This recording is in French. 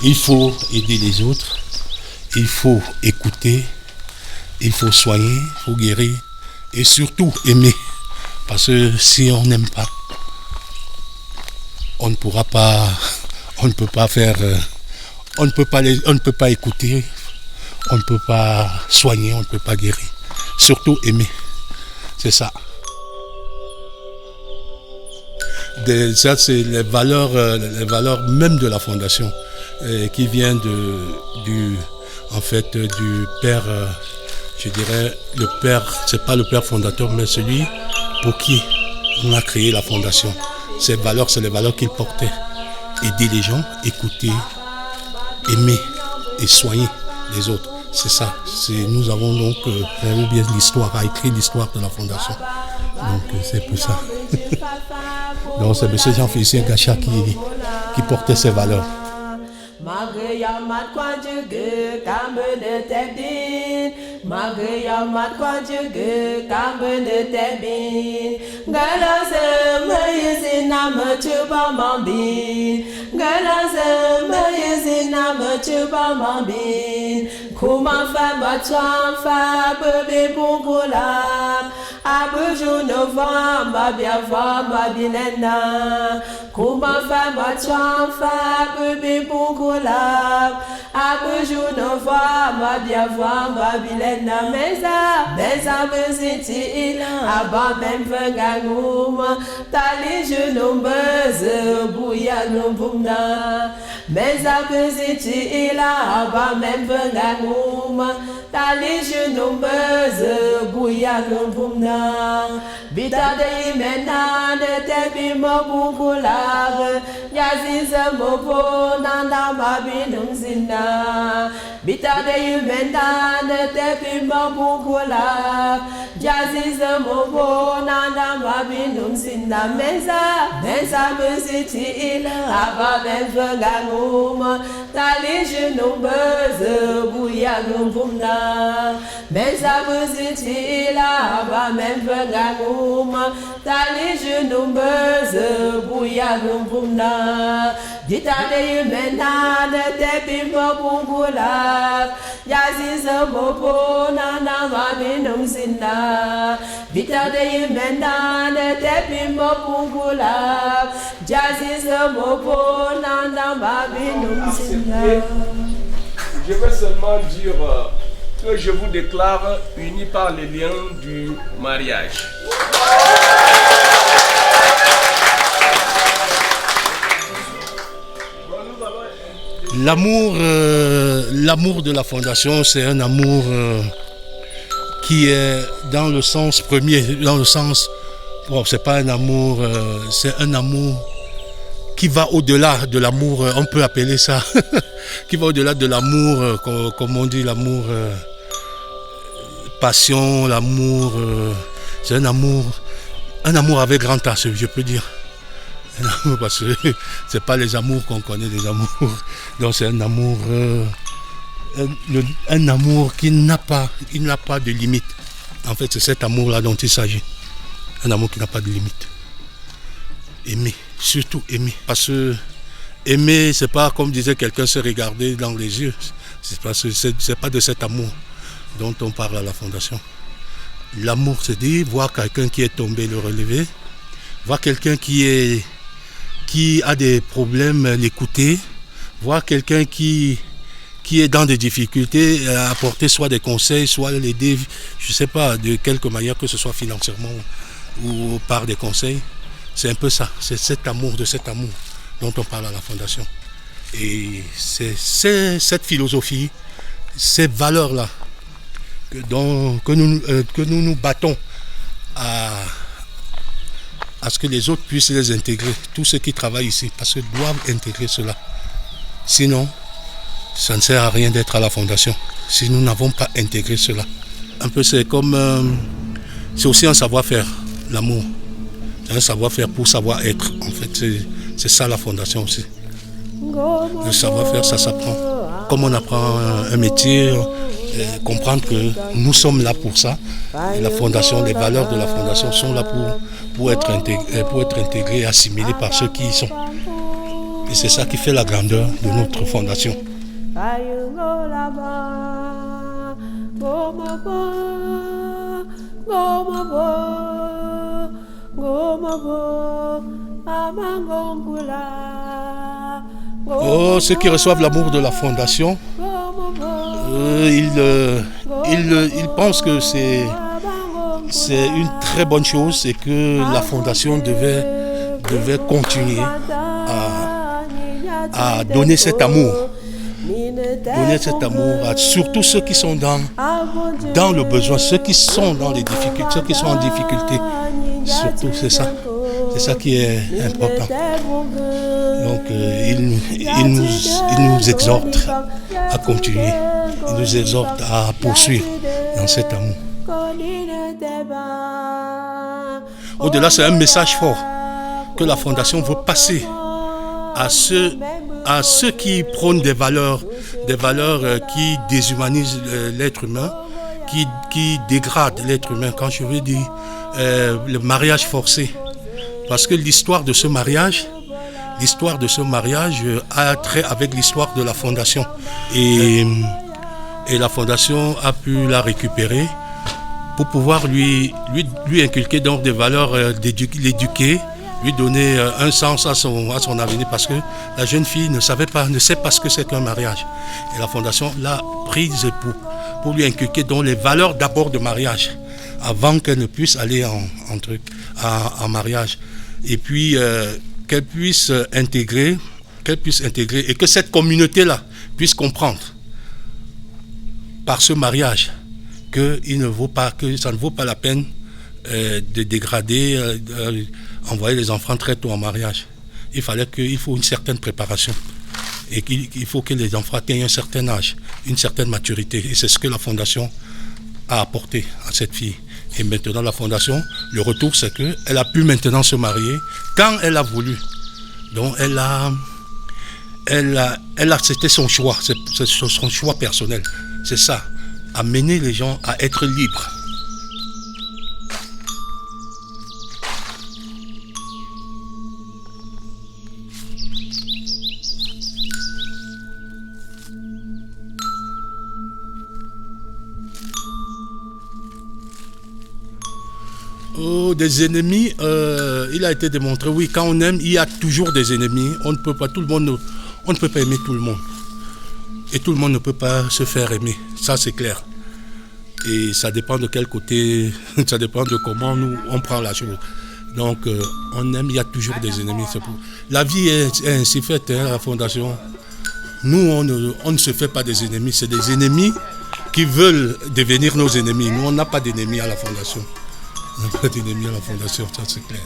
Il faut aider les autres, il faut écouter, il faut soigner, il faut guérir et surtout aimer. Parce que si on n'aime pas, on ne pourra pas, on ne peut pas faire, on ne peut pas écouter, on ne peut pas soigner, on ne peut pas guérir. Surtout aimer, c'est ça. Ça, c'est les valeurs même de la fondation qui vient du père, je dirais, le père, c'est pas le père fondateur, mais celui pour qui on a créé la fondation. Ces valeurs, c'est les valeurs qu'il portait. Aider les gens, écouter, aimer et soigner les autres. C'est ça. Nous avons donc, ou bien l'histoire, a écrit l'histoire de la fondation. Donc c'est pour ça. Donc c'est M. Jean-Félicien Gacha qui portait ces valeurs. Je vais seulement dire que je vous déclare unis par les liens du mariage. L'amour de la fondation, c'est un amour qui est dans le sens premier, dans le sens, bon, c'est pas un amour, c'est un amour qui va au-delà de l'amour, on peut appeler ça, qui va au-delà de l'amour, comme on dit, l'amour passion, l'amour, c'est un amour avec grand H, je peux dire. Parce que c'est pas les amours qu'on connaît, les amours. Donc c'est un amour qui n'a pas de limite. En fait, c'est cet amour-là dont il s'agit. Un amour qui n'a pas de limite. Aimer, surtout aimer. Parce que aimer, c'est pas comme disait quelqu'un, se regarder dans les yeux. C'est pas de cet amour dont on parle à la fondation. L'amour, c'est dire voir quelqu'un qui est tombé, le relever. Voir quelqu'un qui a des problèmes, l'écouter. Voir quelqu'un qui est dans des difficultés, apporter soit des conseils, soit l'aider, je ne sais pas, de quelque manière, que ce soit financièrement ou par des conseils. C'est un peu ça, c'est cet amour dont on parle à la fondation. Et c'est cette philosophie, ces valeurs-là que nous nous battons à ce que les autres puissent les intégrer, tous ceux qui travaillent ici, parce qu'ils doivent intégrer cela. Sinon, ça ne sert à rien d'être à la fondation, si nous n'avons pas intégré cela. Un peu c'est comme, c'est aussi un savoir-faire, l'amour. C'est un savoir-faire pour savoir-être, en fait, c'est ça la fondation aussi. Le savoir-faire, ça s'apprend. Comme on apprend un métier, comprendre que nous sommes là pour ça. Et la fondation, les valeurs de la fondation sont là pour être intégrées, assimilées par ceux qui y sont. Et c'est ça qui fait la grandeur de notre fondation. Oh, ceux qui reçoivent l'amour de la fondation, ils pensent que c'est une très bonne chose et que la fondation devait continuer à donner cet amour. Donner cet amour à surtout ceux qui sont dans le besoin, ceux qui sont dans les difficultés, ceux qui sont en difficulté. Surtout, c'est ça. C'est ça qui est important. Donc, il nous exhorte à continuer. Il nous exhorte à poursuivre dans cet amour. Au-delà, c'est un message fort que la Fondation veut passer à ceux qui prônent des valeurs qui déshumanisent l'être humain, qui dégradent l'être humain. Quand je veux dire le mariage forcé, parce que l'histoire de ce mariage a trait avec l'histoire de la Fondation. Et la Fondation a pu la récupérer pour pouvoir lui inculquer donc des valeurs, l'éduquer, lui donner un sens à son avenir, parce que la jeune fille ne sait pas ce que c'est qu'un mariage. Et la Fondation l'a prise pour lui inculquer donc les valeurs d'abord de mariage, avant qu'elle ne puisse aller en mariage. Et puis qu'elle puisse intégrer et que cette communauté-là puisse comprendre par ce mariage que ça ne vaut pas la peine de dégrader, envoyer les enfants très tôt en mariage. Il faut une certaine préparation et qu'il faut que les enfants atteignent un certain âge, une certaine maturité. Et c'est ce que la Fondation a apporté à cette fille. Et maintenant, la Fondation, le retour, c'est qu'elle a pu maintenant se marier quand elle a voulu. Donc, c'était son choix, c'est son choix personnel. C'est ça, amener les gens à être libres. Oh, des ennemis, il a été démontré, oui, quand on aime, il y a toujours des ennemis. On ne peut pas aimer tout le monde. Et tout le monde ne peut pas se faire aimer, ça c'est clair. Et ça dépend de quel côté, ça dépend de comment on prend la chose. Donc on aime, il y a toujours des ennemis. La vie est ainsi faite, hein, la Fondation. Nous, on ne se fait pas des ennemis, c'est des ennemis qui veulent devenir nos ennemis. Nous, on n'a pas d'ennemis à la Fondation. On n'a pas d'ennemis à la Fondation, ça c'est clair.